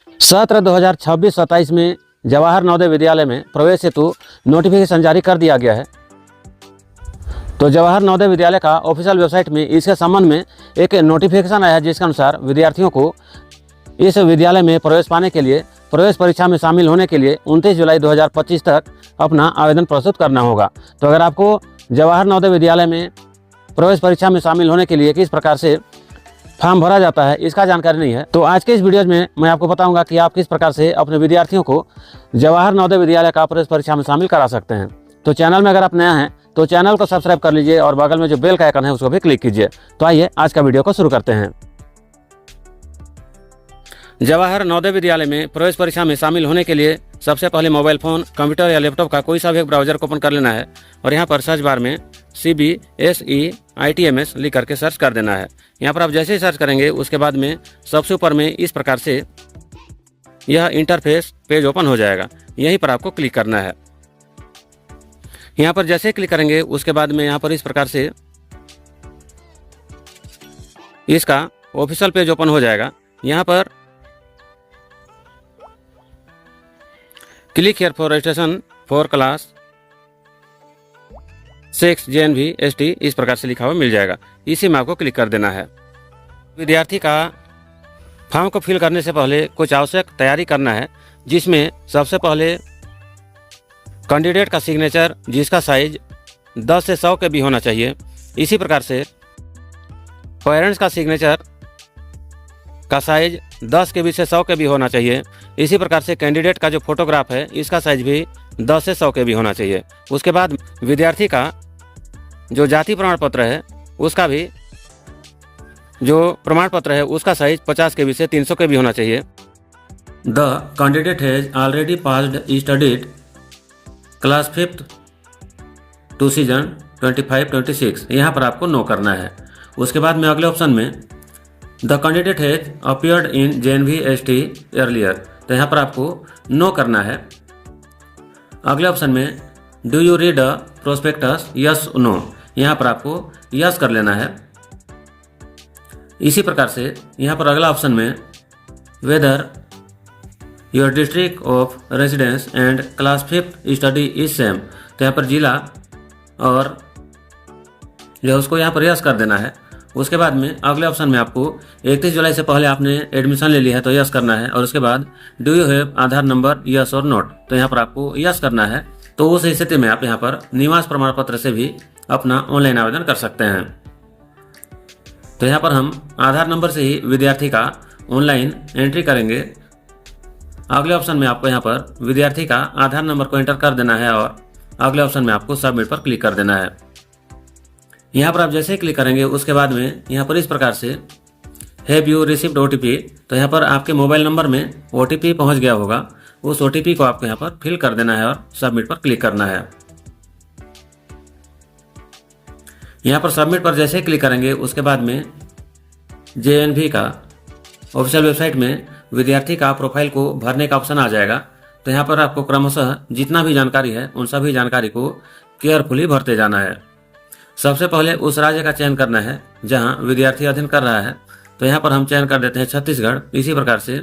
सत्र 2026-27 में जवाहर नवोदय विद्यालय में प्रवेश हेतु नोटिफिकेशन जारी कर दिया गया है। तो जवाहर नवोदय विद्यालय का ऑफिशियल वेबसाइट में इसके संबंध में एक नोटिफिकेशन आया है, जिसके अनुसार विद्यार्थियों को इस विद्यालय में प्रवेश पाने के लिए प्रवेश परीक्षा में शामिल होने के लिए 29 जुलाई 2025 तक अपना आवेदन प्रस्तुत करना होगा। तो अगर आपको जवाहर नवोदय विद्यालय में प्रवेश परीक्षा में शामिल होने के लिए किस प्रकार से फॉर्म भरा जाता है, इसका जानकारी नहीं है, तो आज के इस वीडियो में मैं आपको बताऊंगा कि आप किस प्रकार से अपने विद्यार्थियों को जवाहर नवोदय विद्यालय का प्रवेश परीक्षा में शामिल करा सकते हैं। तो चैनल में अगर आप नया हैं तो चैनल को सब्सक्राइब कर लीजिए और बगल में जो बेल का आइकन है उसको भी क्लिक कीजिए। तो आइए आज का वीडियो को शुरू करते हैं। जवाहर नवोदय विद्यालय में प्रवेश परीक्षा में शामिल होने के लिए सबसे पहले मोबाइल फ़ोन, कंप्यूटर या लैपटॉप का कोई सा भी एक ब्राउजर को ओपन कर लेना है और यहाँ पर सर्च बार में CBSE-ITMS लिख करके सर्च कर देना है। यहाँ पर आप जैसे ही सर्च करेंगे उसके बाद में सबसे ऊपर में इस प्रकार से यह इंटरफेस पेज ओपन हो जाएगा। यहीं पर आपको क्लिक करना है। यहाँ पर जैसे ही क्लिक करेंगे उसके बाद में यहाँ पर इस प्रकार से इसका ऑफिशियल पेज ओपन हो जाएगा। यहाँ पर click here for registration for class 6 JNV ST इस प्रकार से लिखा हुआ मिल जाएगा। इसी में आपको क्लिक कर देना है। विद्यार्थी का फॉर्म को फिल करने से पहले कुछ आवश्यक तैयारी करना है, जिसमें सबसे पहले कैंडिडेट का सिग्नेचर जिसका साइज 10 से 100 के भी होना चाहिए। इसी प्रकार से पेरेंट्स का सिग्नेचर का साइज 10 के भी से 100 के भी होना चाहिए। इसी प्रकार से कैंडिडेट का जो फोटोग्राफ है इसका साइज भी 10 से 100 के भी होना चाहिए। उसके बाद विद्यार्थी का जो जाति प्रमाण पत्र है उसका भी जो प्रमाण पत्र है उसका साइज 50 के भी से 300 के भी होना चाहिए। The candidate has already passed studied class 5th to season 25-26, यहाँ पर आपको नो करना है। उसके बाद में अगले ऑप्शन में the candidate has appeared in JNV ST earlier, तो यहाँ पर आपको नो करना है। अगले ऑप्शन में do you read a prospectus, yes no, यहाँ पर आपको यस कर लेना है। इसी प्रकार से यहाँ पर अगला ऑप्शन में whether your district of residence and class 5th study is same, तो यहाँ पर जिला और जो है उसको यहाँ पर यस कर देना है। उसके बाद में अगले ऑप्शन में आपको 31 जुलाई से पहले आपने एडमिशन ले लिया है तो यस करना है। और उसके बाद do you have Aadhaar number, yes और नोट, तो यहाँ पर आपको यस करना है। तो उस स्थिति में आप यहाँ पर निवास प्रमाण पत्र से भी अपना ऑनलाइन आवेदन कर सकते हैं। तो यहाँ पर हम आधार नंबर से ही विद्यार्थी का ऑनलाइन एंट्री करेंगे। अगले ऑप्शन में आपको यहाँ पर विद्यार्थी का आधार नंबर को एंटर कर देना है और अगले ऑप्शन में आपको सबमिट पर क्लिक कर देना है। यहाँ पर आप जैसे ही क्लिक करेंगे उसके बाद में यहाँ पर इस प्रकार से हैव यू रिसीव्ड OTP, तो यहाँ पर आपके मोबाइल नंबर में OTP पहुँच गया होगा। उस OTP को आपको यहाँ पर फिल कर देना है और सबमिट पर क्लिक करना है। यहाँ पर सबमिट पर जैसे ही क्लिक करेंगे उसके बाद में JNV का ऑफिशियल वेबसाइट में विद्यार्थी का प्रोफाइल को भरने का ऑप्शन आ जाएगा। तो यहाँ पर आपको क्रमशः जितना भी जानकारी है उन सभी जानकारी को केयरफुली भरते जाना है। सबसे पहले उस राज्य का चयन करना है जहाँ विद्यार्थी अध्ययन कर रहा है, तो यहाँ पर हम चयन कर देते हैं छत्तीसगढ़। इसी प्रकार से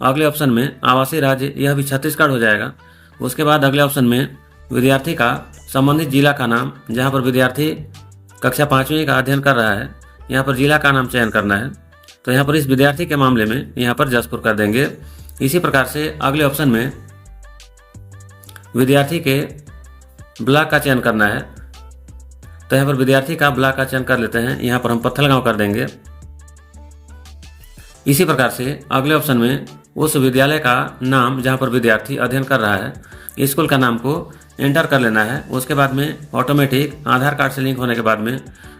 अगले ऑप्शन में आवासीय राज्य, यह भी छत्तीसगढ़ हो जाएगा। उसके बाद अगले ऑप्शन में विद्यार्थी का संबंधित जिला का नाम, जहाँ पर विद्यार्थी कक्षा 5वीं का अध्ययन कर रहा है, यहाँ पर जिला का नाम चयन करना है। तो यहाँ पर इस विद्यार्थी के मामले में यहाँ पर जसपुर कर देंगे। इसी प्रकार से अगले ऑप्शन में विद्यार्थी के ब्लॉक का चयन करना है, तो यहाँ पर विद्यार्थी का ब्लॉक का चयन कर लेते हैं। यहाँ पर हम पत्थलगांव कर देंगे। इसी प्रकार से अगले ऑप्शन में उस विद्यालय का नाम जहाँ पर विद्यार्थी अध्ययन कर रहा है, स्कूल का नाम को एंटर कर लेना है। उसके बाद में ऑटोमेटिक आधार कार्ड से लिंक होने के बाद में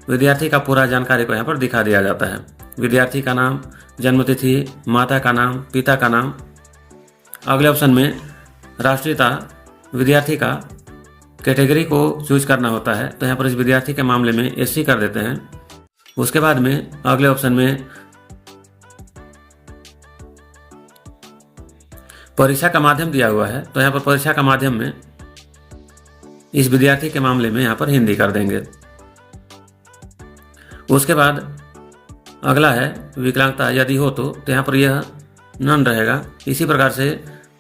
विद्यार्थी का पूरा जानकारी को यहाँ पर दिखा दिया जाता है। विद्यार्थी का नाम, जन्मतिथि, माता का नाम, पिता का नाम। अगले ऑप्शन में राष्ट्रीयता, विद्यार्थी का कैटेगरी को चूज करना होता है, तो यहाँ पर इस विद्यार्थी के मामले में SC कर देते हैं। उसके बाद में अगले ऑप्शन में परीक्षा का माध्यम दिया हुआ है, तो यहाँ पर परीक्षा का माध्यम में इस विद्यार्थी के मामले में यहाँ पर हिंदी कर देंगे। उसके बाद अगला है विकलांगता, यदि हो तो यहाँ पर यह नन रहेगा। इसी प्रकार से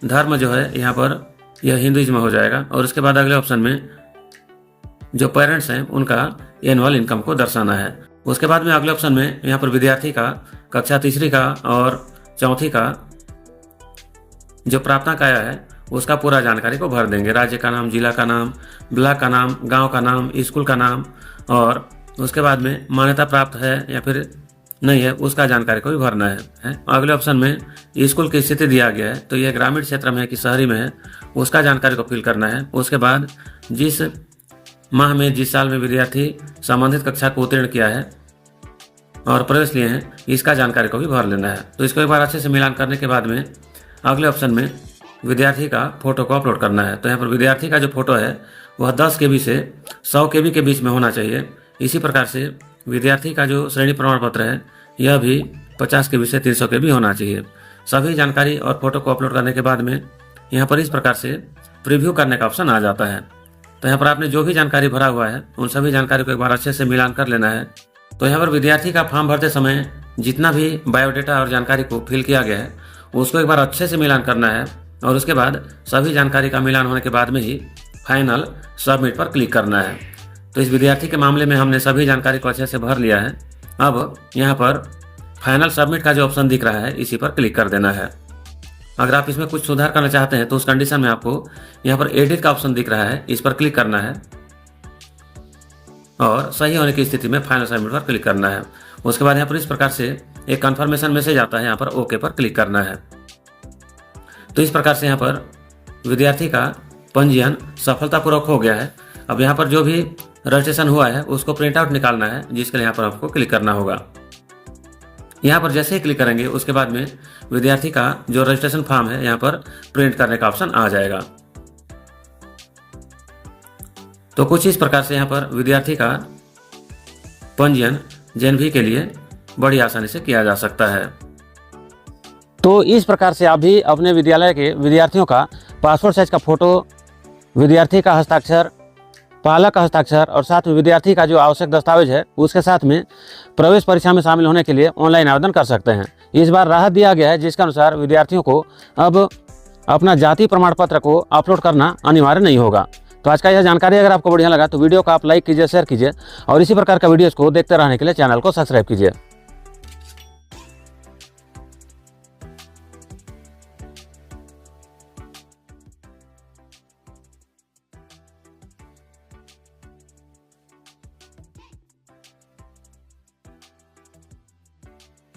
धर्म जो है यहाँ पर यह हिंदुइज्म हो जाएगा। और उसके बाद अगले ऑप्शन में जो पेरेंट्स हैं उनका एनुअल इनकम को दर्शाना है। उसके बाद में अगले ऑप्शन में यहाँ पर विद्यार्थी का कक्षा तीसरी का और चौथी का जो प्राप्तांक आया है उसका पूरा जानकारी को भर देंगे। राज्य का नाम, जिला का नाम, ब्लॉक का नाम, गांव का नाम, स्कूल का नाम, और उसके बाद में मान्यता प्राप्त है या फिर नहीं है उसका जानकारी को भी भरना है। अगले ऑप्शन में स्कूल की स्थिति दिया गया है, तो यह ग्रामीण क्षेत्र में है कि शहरी में है उसका जानकारी को फिल करना है। उसके बाद जिस माह में, जिस साल में विद्यार्थी संबंधित कक्षा को उत्तीर्ण किया है और प्रवेश लिए हैं इसका जानकारी को भी भर लेना है। तो इसको एक बार अच्छे से मिलान करने के बाद में अगले ऑप्शन में विद्यार्थी का फोटो को अपलोड करना है। तो यहाँ पर विद्यार्थी का जो फोटो है वह 10 KB से 100 KB के बीच में होना चाहिए। इसी प्रकार से विद्यार्थी का जो श्रेणी प्रमाण पत्र है यह भी 50 KB से 300 KB होना चाहिए। सभी जानकारी और फोटो को अपलोड करने के बाद में यहाँ पर इस प्रकार से प्रीव्यू करने का ऑप्शन आ जाता है। तो यहाँ पर आपने जो भी जानकारी भरा हुआ है उन सभी जानकारी को एक बार अच्छे से मिलान कर लेना है। तो यहाँ पर विद्यार्थी का फॉर्म भरते समय जितना भी बायोडेटा और जानकारी को फिल किया गया है उसको एक बार अच्छे से मिलान करना है और उसके बाद सभी जानकारी का मिलान होने के बाद में ही फाइनल सबमिट पर क्लिक करना है। तो इस विद्यार्थी के मामले में हमने सभी जानकारी को अच्छे से भर लिया है। अब यहाँ पर फाइनल सबमिट का जो ऑप्शन दिख रहा है इसी पर क्लिक कर देना है। अगर आप इसमें कुछ सुधार करना चाहते हैं तो उस कंडीशन में आपको यहाँ पर एडिट का ऑप्शन दिख रहा है, इस पर क्लिक करना है और सही होने की स्थिति में फाइनल सबमिट पर क्लिक करना है। उसके बाद यहाँ पर इस प्रकार से एक कंफर्मेशन मैसेज आता है, यहाँ पर ओके पर क्लिक करना है। तो इस प्रकार से यहाँ पर विद्यार्थी का पंजीयन सफलतापूर्वक हो गया है। अब यहाँ पर जो भी रजिस्ट्रेशन हुआ है उसको प्रिंट आउट निकालना है, जिसके लिए यहाँ पर आपको क्लिक करना होगा। यहाँ पर जैसे ही क्लिक करेंगे उसके बाद में विद्यार्थी का जो रजिस्ट्रेशन फॉर्म है यहाँ पर प्रिंट करने का ऑप्शन आ जाएगा। तो कुछ इस प्रकार से यहाँ पर विद्यार्थी का पंजीयन JNV के लिए बड़ी आसानी से किया जा सकता है। तो इस प्रकार से आप भी अपने विद्यालय के विद्यार्थियों का पासपोर्ट साइज का फोटो, विद्यार्थी का हस्ताक्षर, पालक का हस्ताक्षर और साथ में विद्यार्थी का जो आवश्यक दस्तावेज है उसके साथ में प्रवेश परीक्षा में शामिल होने के लिए ऑनलाइन आवेदन कर सकते हैं। इस बार राहत दिया गया है जिसके अनुसार विद्यार्थियों को अब अपना जाति प्रमाण पत्र को अपलोड करना अनिवार्य नहीं होगा। तो आज का यह जानकारी अगर आपको बढ़िया लगा तो वीडियो को आप लाइक कीजिए, शेयर कीजिए और इसी प्रकार का वीडियोज़ को देखते रहने के लिए चैनल को सब्सक्राइब कीजिए।